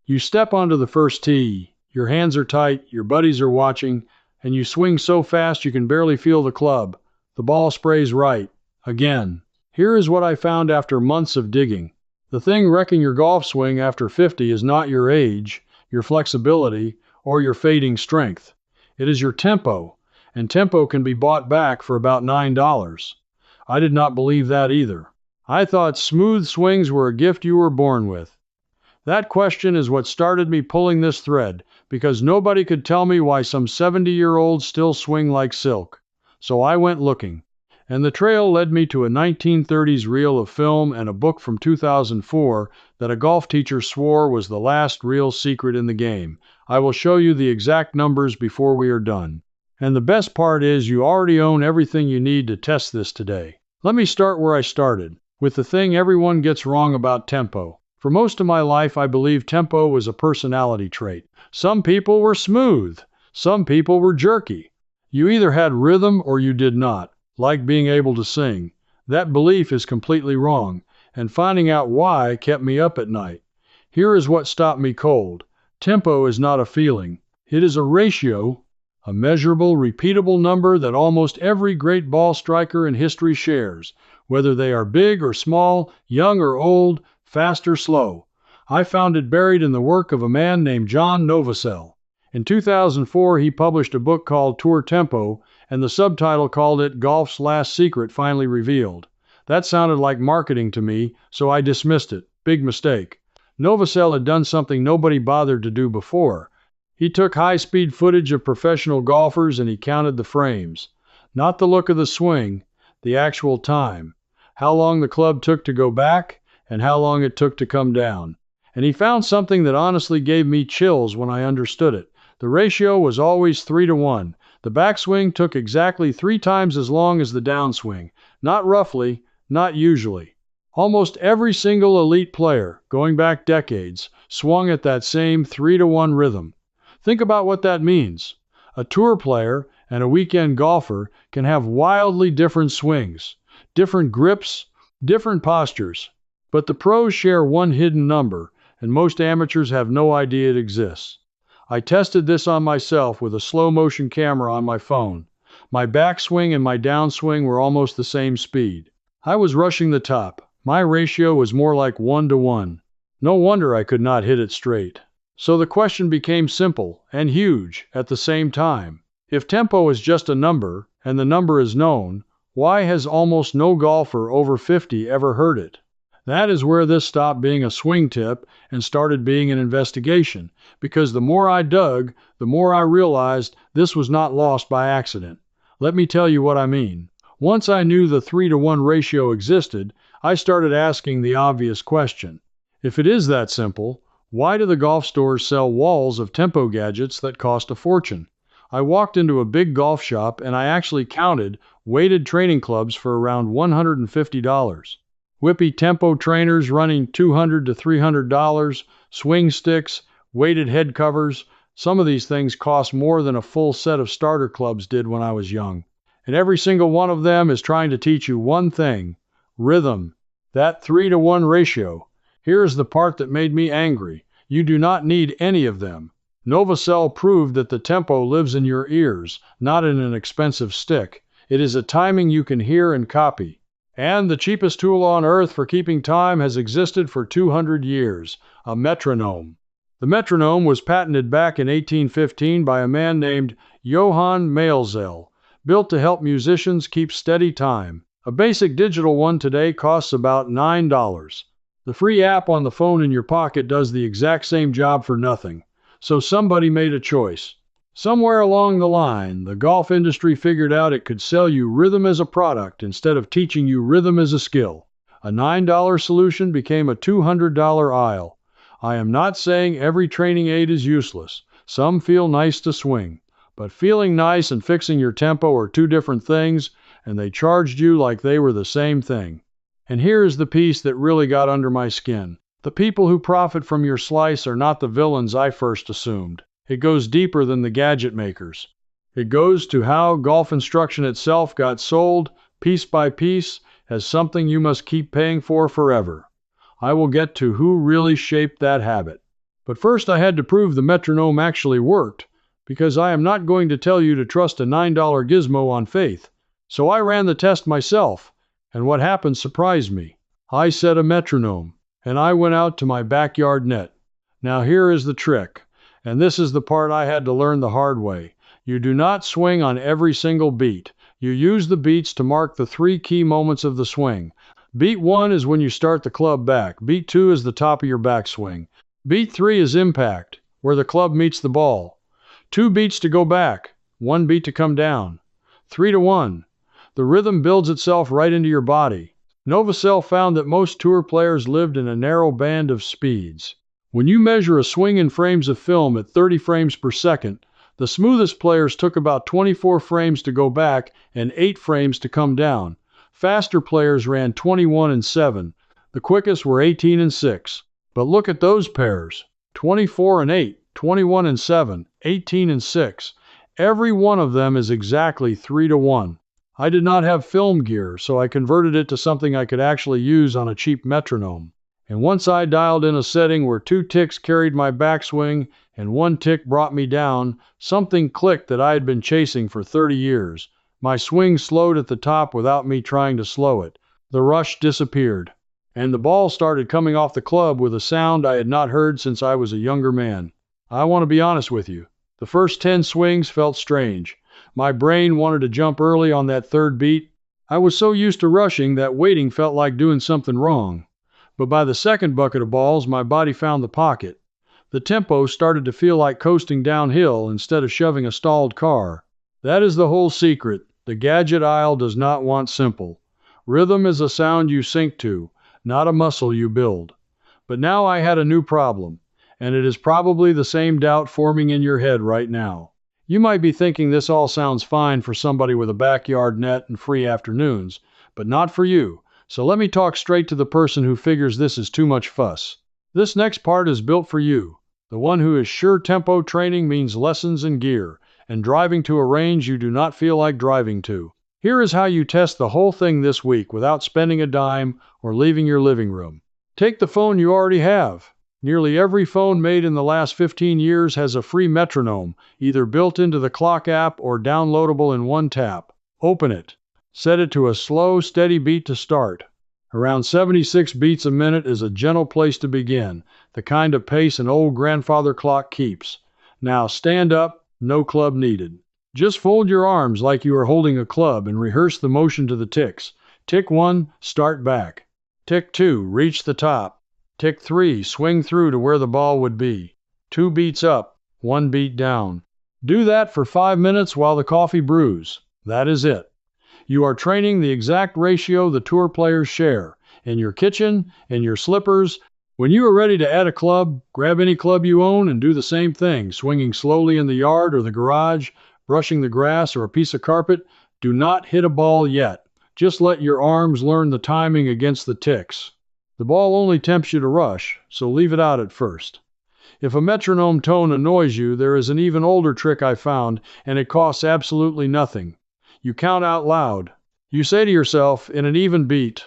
You step onto the first tee, your hands are tight, your buddies are watching, and you swing so fast you can barely feel the club. The ball sprays right. Again. Here is what I found after months of digging. The thing wrecking your golf swing after 50 is not your age, your flexibility, or your fading strength. It is your tempo, and tempo can be bought back for about $9. I did not believe that either. I thought smooth swings were a gift you were born with. That question is what started me pulling this thread, because nobody could tell me why some 70-year-olds still swing like silk. So I went looking. And the trail led me to a 1930s reel of film and a book from 2004 that a golf teacher swore was the last real secret in the game. I will show you the exact numbers before we are done. And the best part is you already own everything you need to test this today. Let me start where I started, with the thing everyone gets wrong about tempo. For most of my life, I believed tempo was a personality trait. Some people were smooth. Some people were jerky. You either had rhythm or you did not, like being able to sing. That belief is completely wrong, and finding out why kept me up at night. Here is what stopped me cold. Tempo is not a feeling. It is a ratio, a measurable, repeatable number that almost every great ball striker in history shares, whether they are big or small, young or old, fast or slow. I found it buried in the work of a man named John Novosel. In 2004, he published a book called Tour Tempo, and the subtitle called it Golf's Last Secret Finally Revealed. That sounded like marketing to me, so I dismissed it. Big mistake. Novosel had done something nobody bothered to do before. He took high-speed footage of professional golfers and he counted the frames. Not the look of the swing, the actual time. How long the club took to go back, and how long it took to come down. And he found something that honestly gave me chills when I understood it. The ratio was always 3-to-1. The backswing took exactly 3 times as long as the downswing. Not roughly, not usually. Almost every single elite player, going back decades, swung at that same 3-to-1 rhythm. Think about what that means. A tour player and a weekend golfer can have wildly different swings, different grips, different postures. But the pros share one hidden number, and most amateurs have no idea it exists. I tested this on myself with a slow-motion camera on my phone. My backswing and my downswing were almost the same speed. I was rushing the top. My ratio was more like 1-to-1. No wonder I could not hit it straight. So the question became simple and huge at the same time. If tempo is just a number, and the number is known, why has almost no golfer over 50 ever heard it? That is where this stopped being a swing tip and started being an investigation, because the more I dug, the more I realized this was not lost by accident. Let me tell you what I mean. Once I knew the 3-to-1 ratio existed, I started asking the obvious question. If it is that simple, why do the golf stores sell walls of tempo gadgets that cost a fortune? I walked into a big golf shop and I actually counted weighted training clubs for around $150. Whippy tempo trainers running $200 to $300, swing sticks, weighted head covers. Some of these things cost more than a full set of starter clubs did when I was young. And every single one of them is trying to teach you one thing: rhythm. That 3-to-1 ratio. Here is the part that made me angry. You do not need any of them. Novosel proved that the tempo lives in your ears, not in an expensive stick. It is a timing you can hear and copy. And the cheapest tool on earth for keeping time has existed for 200 years, a metronome. The metronome was patented back in 1815 by a man named Johann Maelzel, built to help musicians keep steady time. A basic digital one today costs about $9. The free app on the phone in your pocket does the exact same job for nothing. So somebody made a choice. Somewhere along the line, the golf industry figured out it could sell you rhythm as a product instead of teaching you rhythm as a skill. A $9 solution became a $200 aisle. I am not saying every training aid is useless. Some feel nice to swing. But feeling nice and fixing your tempo are two different things, and they charged you like they were the same thing. And here is the piece that really got under my skin. The people who profit from your slice are not the villains I first assumed. It goes deeper than the gadget makers. It goes to how golf instruction itself got sold, piece by piece, as something you must keep paying for forever. I will get to who really shaped that habit. But first I had to prove the metronome actually worked, because I am not going to tell you to trust a $9 gizmo on faith. So I ran the test myself, and what happened surprised me. I set a metronome, and I went out to my backyard net. Now here is the trick, and this is the part I had to learn the hard way. You do not swing on every single beat. You use the beats to mark the 3 key moments of the swing. Beat 1 is when you start the club back. Beat 2 is the top of your backswing. Beat 3 is impact, where the club meets the ball. 2 beats to go back, 1 beat to come down. 3 to 1. The rhythm builds itself right into your body. Novacell found that most tour players lived in a narrow band of speeds. When you measure a swing in frames of film at 30 frames per second, the smoothest players took about 24 frames to go back and 8 frames to come down. Faster players ran 21 and 7. The quickest were 18 and 6. But look at those pairs. 24 and 8, 21 and 7, 18 and 6. Every one of them is exactly 3 to 1. I did not have film gear, so I converted it to something I could actually use on a cheap metronome. And once I dialed in a setting where 2 ticks carried my backswing and 1 tick brought me down, something clicked that I had been chasing for 30 years. My swing slowed at the top without me trying to slow it. The rush disappeared, and the ball started coming off the club with a sound I had not heard since I was a younger man. I want to be honest with you. The first 10 swings felt strange. My brain wanted to jump early on that 3rd beat. I was so used to rushing that waiting felt like doing something wrong. But by the 2nd bucket of balls, my body found the pocket. The tempo started to feel like coasting downhill instead of shoving a stalled car. That is the whole secret. The gadget aisle does not want simple. Rhythm is a sound you sink to, not a muscle you build. But now I had a new problem, and it is probably the same doubt forming in your head right now. You might be thinking this all sounds fine for somebody with a backyard net and free afternoons, but not for you. So let me talk straight to the person who figures this is too much fuss. This next part is built for you, the one who is sure tempo training means lessons in gear, and driving to a range you do not feel like driving to. Here is how you test the whole thing this week without spending a dime or leaving your living room. Take the phone you already have. Nearly every phone made in the last 15 years has a free metronome, either built into the clock app or downloadable in one tap. Open it. Set it to a slow, steady beat to start. Around 76 beats a minute is a gentle place to begin, the kind of pace an old grandfather clock keeps. Now stand up, no club needed. Just fold your arms like you are holding a club and rehearse the motion to the ticks. Tick 1, start back. Tick 2, reach the top. Tick 3, swing through to where the ball would be. 2 beats up, 1 beat down. Do that for 5 minutes while the coffee brews. That is it. You are training the exact ratio the tour players share. In your kitchen, in your slippers. When you are ready to add a club, grab any club you own and do the same thing, swinging slowly in the yard or the garage, brushing the grass or a piece of carpet. Do not hit a ball yet. Just let your arms learn the timing against the ticks. The ball only tempts you to rush, so leave it out at first. If a metronome tone annoys you, there is an even older trick I found, and it costs absolutely nothing. You count out loud. You say to yourself, in an even beat,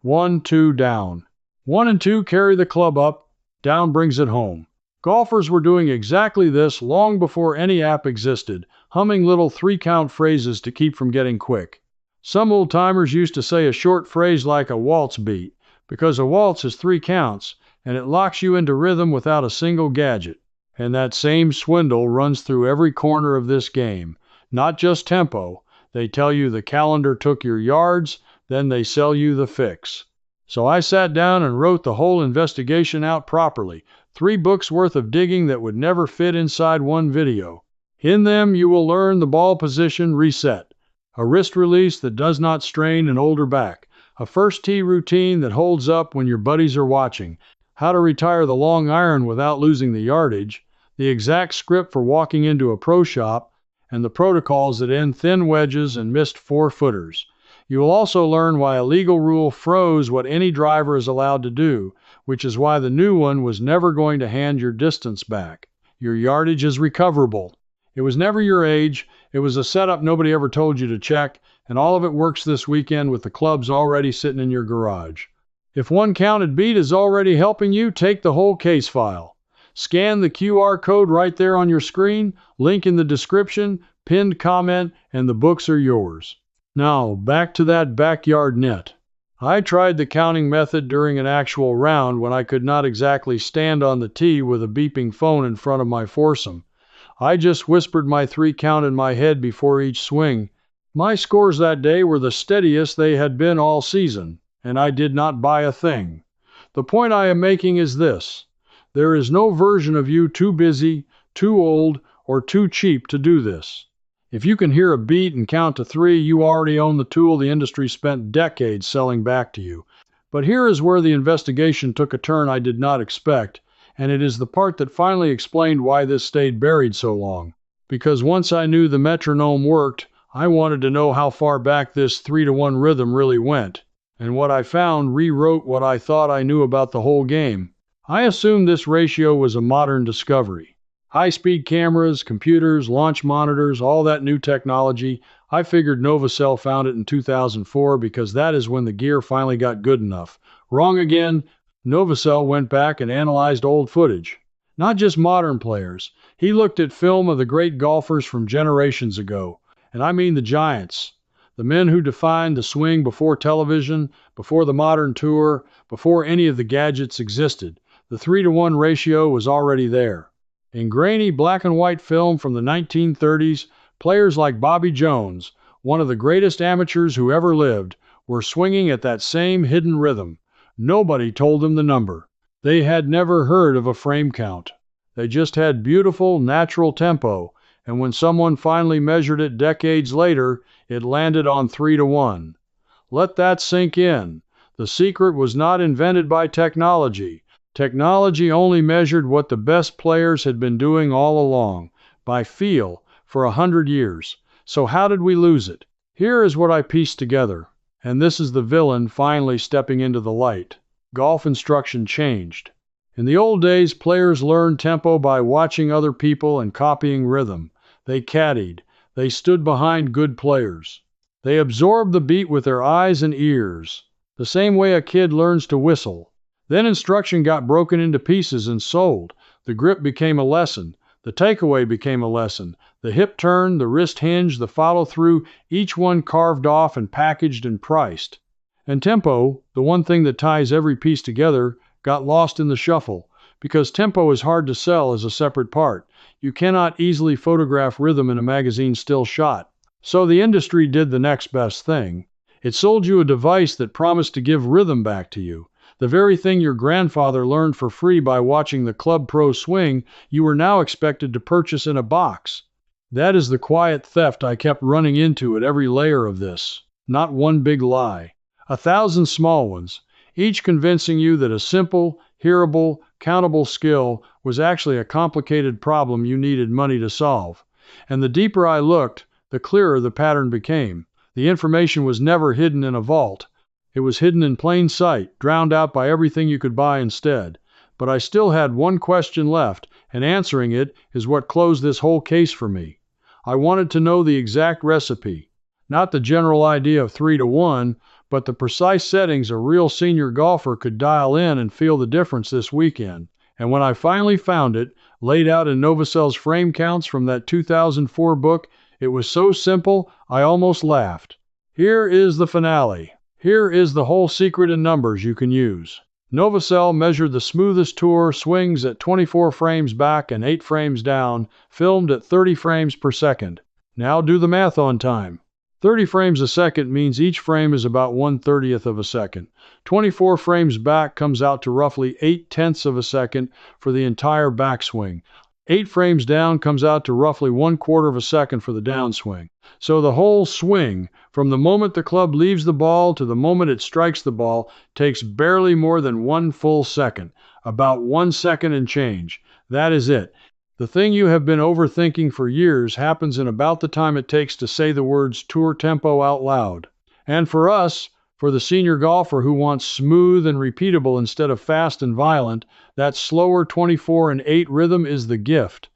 1, 2, down. 1 and 2 carry the club up, down brings it home. Golfers were doing exactly this long before any app existed, humming little 3-count phrases to keep from getting quick. Some old-timers used to say a short phrase like a waltz beat, because a waltz is 3 counts, and it locks you into rhythm without a single gadget. And that same swindle runs through every corner of this game. Not just tempo. They tell you the calendar took your yards, then they sell you the fix. So I sat down and wrote the whole investigation out properly. 3 books worth of digging that would never fit inside one video. In them you will learn the ball position reset, a wrist release that does not strain an older back, a first tee routine that holds up when your buddies are watching, how to retire the long iron without losing the yardage, the exact script for walking into a pro shop, and the protocols that end thin wedges and missed 4-footers. You will also learn why a legal rule froze what any driver is allowed to do, which is why the new one was never going to hand your distance back. Your yardage is recoverable. It was never your age, it was a setup nobody ever told you to check, and all of it works this weekend with the clubs already sitting in your garage. If 1 counted beat is already helping you, take the whole case file. Scan the QR code right there on your screen, link in the description, pinned comment, and the books are yours. Now, back to that backyard net. I tried the counting method during an actual round when I could not exactly stand on the tee with a beeping phone in front of my foursome. I just whispered my 3 count in my head before each swing. My scores that day were the steadiest they had been all season, and I did not buy a thing. The point I am making is this: there is no version of you too busy, too old, or too cheap to do this. If you can hear a beat and count to 3, you already own the tool the industry spent decades selling back to you. But here is where the investigation took a turn I did not expect, and it is the part that finally explained why this stayed buried so long. Because once I knew the metronome worked, I wanted to know how far back this 3-to-1 rhythm really went. And what I found rewrote what I thought I knew about the whole game. I assumed this ratio was a modern discovery. High-speed cameras, computers, launch monitors, all that new technology. I figured Novacell found it in 2004 because that is when the gear finally got good enough. Wrong again. Novacell went back and analyzed old footage. Not just modern players. He looked at film of the great golfers from generations ago. And I mean the giants. The men who defined the swing before television, before the modern tour, before any of the gadgets existed. The 3-to-1 ratio was already there. In grainy black and white film from the 1930s, players like Bobby Jones, one of the greatest amateurs who ever lived, were swinging at that same hidden rhythm. Nobody told them the number. They had never heard of a frame count. They just had beautiful, natural tempo, and when someone finally measured it decades later, it landed on 3-to-1. Let that sink in. The secret was not invented by technology. Technology only measured what the best players had been doing all along, by feel, for 100 years. So how did we lose it? Here is what I pieced together, and this is the villain finally stepping into the light. Golf instruction changed. In the old days, players learned tempo by watching other people and copying rhythm. They caddied. They stood behind good players. They absorbed the beat with their eyes and ears, the same way a kid learns to whistle. Then instruction got broken into pieces and sold. The grip became a lesson. The takeaway became a lesson. The hip turn, the wrist hinge, the follow-through, each one carved off and packaged and priced. And tempo, the one thing that ties every piece together, got lost in the shuffle, because tempo is hard to sell as a separate part. You cannot easily photograph rhythm in a magazine still shot. So the industry did the next best thing. It sold you a device that promised to give rhythm back to you. The very thing your grandfather learned for free by watching the club pro swing, you were now expected to purchase in a box. That is the quiet theft I kept running into at every layer of this. Not one big lie. 1,000 small ones, each convincing you that a simple, hearable, countable skill was actually a complicated problem you needed money to solve. And the deeper I looked, the clearer the pattern became. The information was never hidden in a vault. It was hidden in plain sight, drowned out by everything you could buy instead. But I still had one question left, and answering it is what closed this whole case for me. I wanted to know the exact recipe. Not the general idea of 3-to-1, but the precise settings a real senior golfer could dial in and feel the difference this weekend. And when I finally found it, laid out in Novacell's frame counts from that 2004 book, it was so simple I almost laughed. Here is the finale. Here is the whole secret in numbers you can use. Novacell measured the smoothest tour swings at 24 frames back and 8 frames down, filmed at 30 frames per second. Now do the math on time. 30 frames a second means each frame is about 1/30th of a second. 24 frames back comes out to roughly 8/10ths of a second for the entire backswing. 8 frames down comes out to roughly 1/4 of a second for the downswing. So the whole swing, from the moment the club leaves the ball to the moment it strikes the ball, takes barely more than 1 full second. About 1 second and change. That is it. The thing you have been overthinking for years happens in about the time it takes to say the words tour tempo out loud. And for us, for the senior golfer who wants smooth and repeatable instead of fast and violent, that slower 24 and 8 rhythm is the gift.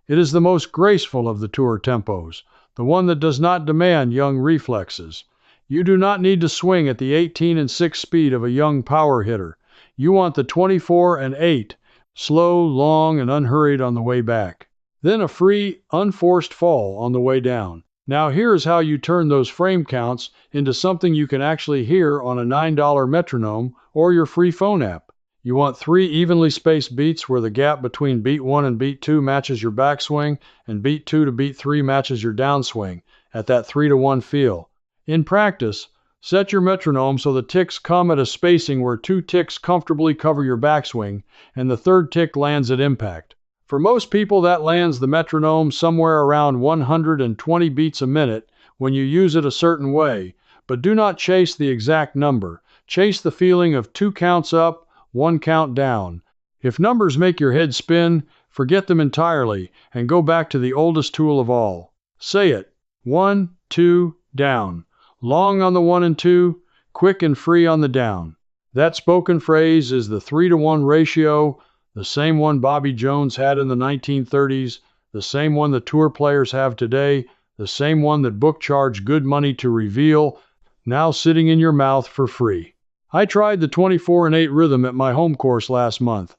It is the most graceful of the tour tempos, the one that does not demand young reflexes. You do not need to swing at the 18 and 6 speed of a young power hitter. You want the 24 and 8, slow, long, and unhurried on the way back. Then a free, unforced fall on the way down. Now here's how you turn those frame counts into something you can actually hear on a $9 metronome or your free phone app. You want 3 evenly spaced beats where the gap between beat 1 and beat 2 matches your backswing, and beat 2 to beat 3 matches your downswing, at that 3-to-1 feel. In practice, set your metronome so the ticks come at a spacing where 2 ticks comfortably cover your backswing, and the third tick lands at impact. For most people, that lands the metronome somewhere around 120 beats a minute when you use it a certain way, but do not chase the exact number. Chase the feeling of 2 counts up, 1 count down. If numbers make your head spin, forget them entirely and go back to the oldest tool of all. Say it. 1, 2, down. Long on the 1 and 2, quick and free on the down. That spoken phrase is the 3-to-1 ratio, the same one Bobby Jones had in the 1930s, the same one the tour players have today, the same one that book charge good money to reveal, now sitting in your mouth for free. I tried the 24/8 rhythm at my home course last month.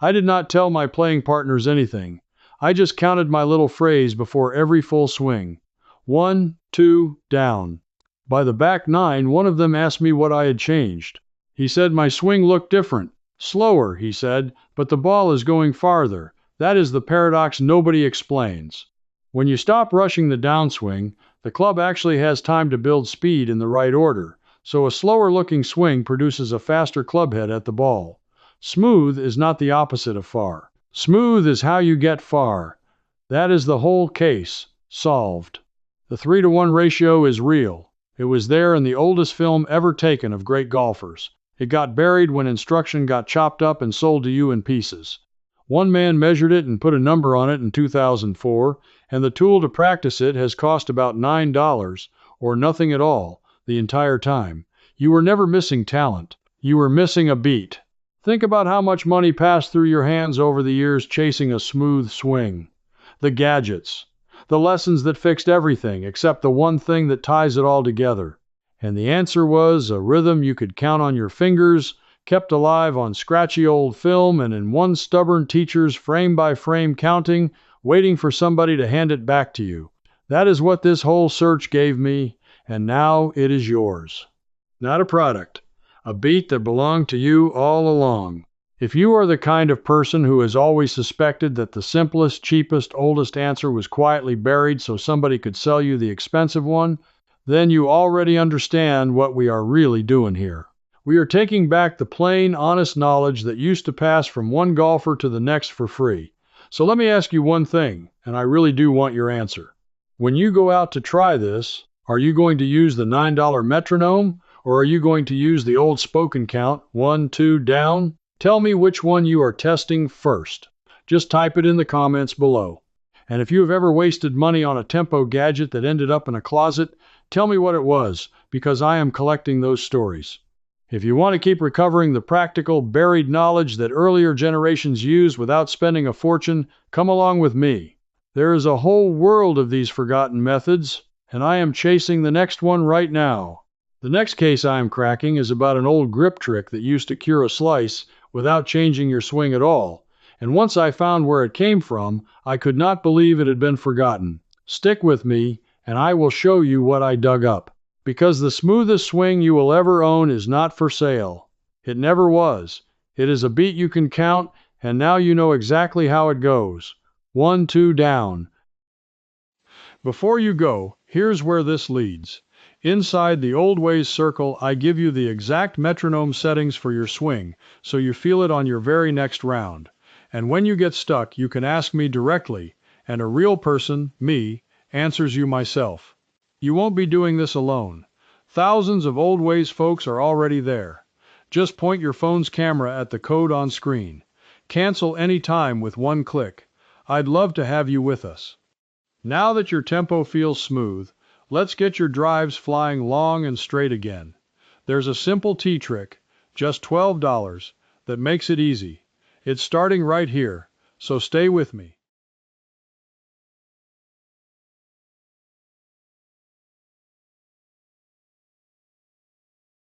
I did not tell my playing partners anything. I just counted my little phrase before every full swing. 1, 2, down. By the back 9, one of them asked me what I had changed. He said my swing looked different. Slower, he said, but the ball is going farther. That is the paradox nobody explains. When you stop rushing the downswing, the club actually has time to build speed in the right order. So a slower-looking swing produces a faster club head at the ball. Smooth is not the opposite of far. Smooth is how you get far. That is the whole case. Solved. The 3-to-1 ratio is real. It was there in the oldest film ever taken of great golfers. It got buried when instruction got chopped up and sold to you in pieces. One man measured it and put a number on it in 2004, and the tool to practice it has cost about $9, or nothing at all, the entire time. You were never missing talent. You were missing a beat. Think about how much money passed through your hands over the years chasing a smooth swing. The gadgets. The lessons that fixed everything except the one thing that ties it all together. And the answer was a rhythm you could count on your fingers, kept alive on scratchy old film and in one stubborn teacher's frame-by-frame counting, waiting for somebody to hand it back to you. That is what this whole search gave me, and now it is yours. Not a product. A beat that belonged to you all along. If you are the kind of person who has always suspected that the simplest, cheapest, oldest answer was quietly buried so somebody could sell you the expensive one, then you already understand what we are really doing here. We are taking back the plain, honest knowledge that used to pass from one golfer to the next for free. So let me ask you one thing, and I really do want your answer. When you go out to try this, are you going to use the $9 metronome, or are you going to use the old spoken count, 1, 2, down? Tell me which one you are testing first. Just type it in the comments below. And if you have ever wasted money on a tempo gadget that ended up in a closet, tell me what it was, because I am collecting those stories. If you want to keep recovering the practical, buried knowledge that earlier generations used without spending a fortune, come along with me. There is a whole world of these forgotten methods, and I am chasing the next one right now. The next case I am cracking is about an old grip trick that used to cure a slice without changing your swing at all. And once I found where it came from, I could not believe it had been forgotten. Stick with me, and I will show you what I dug up. Because the smoothest swing you will ever own is not for sale. It never was. It is a beat you can count, and now you know exactly how it goes. 1, 2, down. Before you go, here's where this leads. Inside the Old Ways circle, I give you the exact metronome settings for your swing, so you feel it on your very next round. And when you get stuck, you can ask me directly, and a real person, me, answers you myself. You won't be doing this alone. Thousands of Old Ways folks are already there. Just point your phone's camera at the code on screen. Cancel any time with one click. I'd love to have you with us. Now that your tempo feels smooth, let's get your drives flying long and straight again. There's a simple tee trick, just $12, that makes it easy. It's starting right here, so stay with me.